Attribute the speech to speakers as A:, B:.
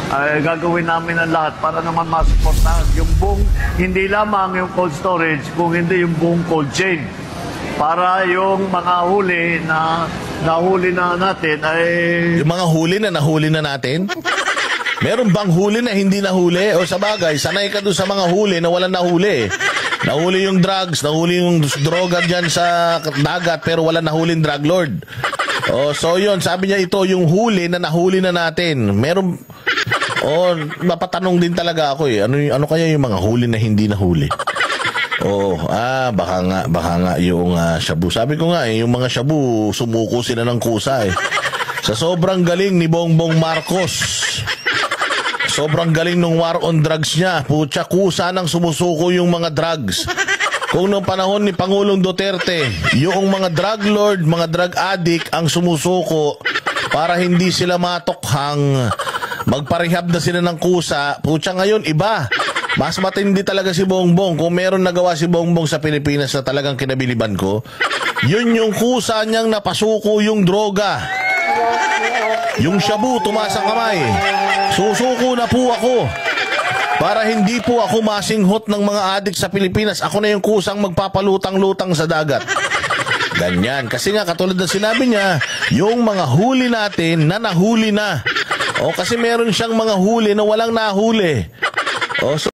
A: ay gagawin namin ang lahat para naman masuportahan yung buong, hindi lamang yung cold storage, kung hindi yung buong cold chain. Para yung mga huli na nahuli na natin ay...
B: Yung mga huli na nahuli na natin? Meron bang huli na hindi nahuli? O sa bagay, sanay ka doon sa mga huli na walang nahuli. Nahuli yung drugs, nahuli yung droga dyan sa dagat, pero walang nahuling drug lord. O, so yun, sabi niya ito, yung huli na nahuli na natin. Meron... O, mapatanong din talaga ako eh. Ano kaya yung mga huli na hindi nahuli? Baka nga yung shabu. Sabi ko nga yung mga shabu, sumuko sila ng kusa eh. Sa sobrang galing ni Bongbong Marcos. Sobrang galing nung war on drugs niya. Putya, kusa nang sumusuko yung mga drugs. Kung noong panahon ni Pangulong Duterte, yung mga drug lord, mga drug addict ang sumusuko para hindi sila matokhang, magparehab na sila ng kusa. Putya, ngayon iba. Mas matindi talaga si Bongbong. Kung meron nagawa si Bongbong sa Pilipinas na talagang kinabiliban ko, yun yung kusa niyang napasuko yung droga. Yung shabu, tumaas ang kamay. Susuko na po ako. Para hindi po ako masinghot ng mga adik sa Pilipinas. Ako na yung kusang magpapalutang-lutang sa dagat. Ganyan. Kasi nga, katulad na sinabi niya, yung mga huli natin na nahuli na. O kasi meron siyang mga huli na walang nahuli. O, so